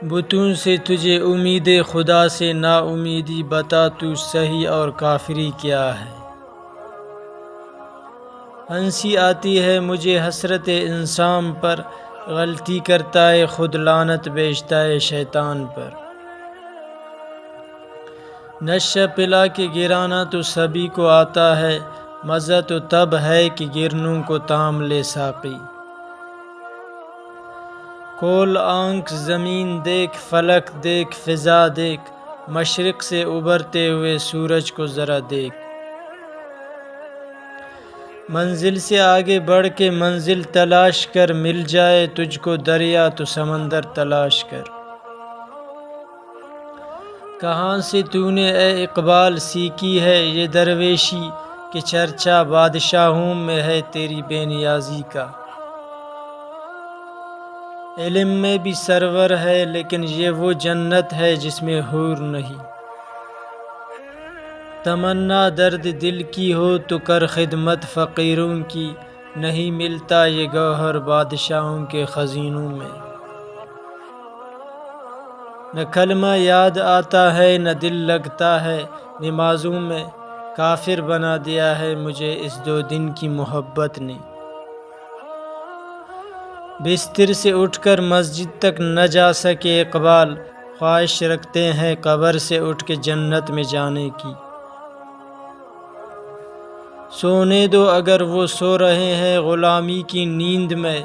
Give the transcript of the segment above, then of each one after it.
بتوں سے تجھے امید خدا سے نا امیدی، بتا تو صحیح اور کافری کیا ہے۔ ہنسی آتی ہے مجھے حسرت انسان پر، غلطی کرتا ہے خود لعنت بیچتا ہے شیطان پر۔ نشہ پلا کے گرانا تو سبھی کو آتا ہے، مزہ تو تب ہے کہ گرنوں کو تام لے ساقی۔ کھول آنکھ زمین دیکھ، فلک دیکھ، فضا دیکھ، مشرق سے ابھرتے ہوئے سورج کو ذرا دیکھ۔ منزل سے آگے بڑھ کے منزل تلاش کر، مل جائے تجھ کو دریا تو سمندر تلاش کر۔ کہاں سے تو نے اے اقبال سیکھی ہے یہ درویشی، کہ چرچا بادشاہوں میں ہے تیری بے نیازی کا۔ علم میں بھی سرور ہے لیکن یہ وہ جنت ہے جس میں حور نہیں۔ تمنا درد دل کی ہو تو کر خدمت فقیروں کی، نہیں ملتا یہ گوہر بادشاہوں کے خزینوں میں۔ نہ کلمہ یاد آتا ہے نہ دل لگتا ہے نمازوں میں، کافر بنا دیا ہے مجھے اس 2 دن کی محبت نے۔ بستر سے اٹھ کر مسجد تک نہ جا سکے اقبال، خواہش رکھتے ہیں قبر سے اٹھ کے جنت میں جانے کی۔ سونے دو اگر وہ سو رہے ہیں غلامی کی نیند میں،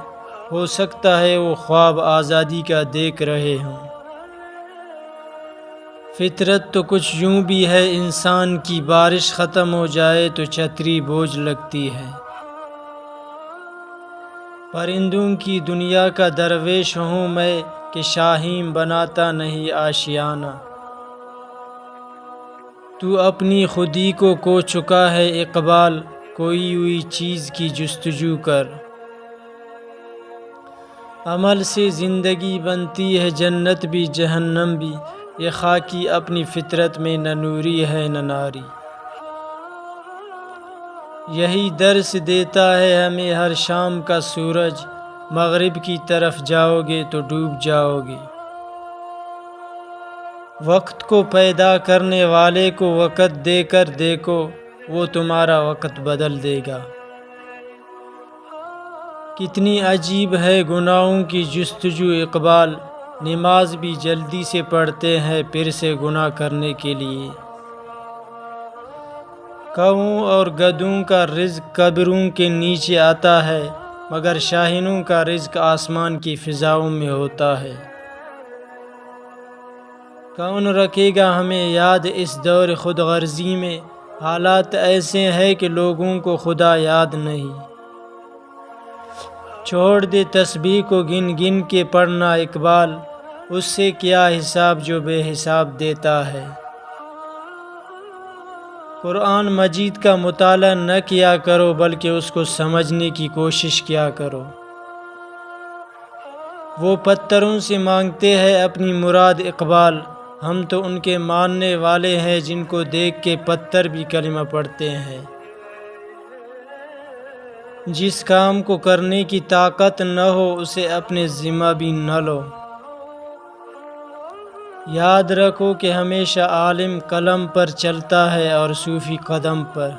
ہو سکتا ہے وہ خواب آزادی کا دیکھ رہے ہوں۔ فطرت تو کچھ یوں بھی ہے انسان کی، بارش ختم ہو جائے تو چھتری بوجھ لگتی ہے۔ پرندوں کی دنیا کا درویش ہوں میں، کہ شاہین بناتا نہیں آشیانہ۔ تو اپنی خودی کو کھو چکا ہے اقبال، کھوئی ہوئی چیز کی جستجو کر۔ عمل سے زندگی بنتی ہے جنت بھی جہنم بھی، یہ خاکی اپنی فطرت میں نہ نوری ہے نہ ناری۔ یہی درس دیتا ہے ہمیں ہر شام کا سورج، مغرب کی طرف جاؤ گے تو ڈوب جاؤ گے۔ وقت کو پیدا کرنے والے کو وقت دے کر دیکھو، وہ تمہارا وقت بدل دے گا۔ کتنی عجیب ہے گناہوں کی جستجو اقبال، نماز بھی جلدی سے پڑھتے ہیں پھر سے گناہ کرنے کے لیے۔ کووں اور گدھوں کا رزق قبروں کے نیچے آتا ہے، مگر شاہینوں کا رزق آسمان کی فضاؤں میں ہوتا ہے۔ کون رکھے گا ہمیں یاد اس دور خود غرضی میں، حالات ایسے ہیں کہ لوگوں کو خدا یاد نہیں۔ چھوڑ دے تسبیح کو گن گن کے پڑھنا اقبال، اس سے کیا حساب جو بے حساب دیتا ہے۔ قرآن مجید کا مطالعہ نہ کیا کرو بلکہ اس کو سمجھنے کی کوشش کیا کرو۔ وہ پتھروں سے مانگتے ہیں اپنی مراد اقبال، ہم تو ان کے ماننے والے ہیں جن کو دیکھ کے پتھر بھی کلمہ پڑھتے ہیں۔ جس کام کو کرنے کی طاقت نہ ہو اسے اپنے ذمہ بھی نہ لو۔ یاد رکھو کہ ہمیشہ عالم قلم پر چلتا ہے اور صوفی قدم پر۔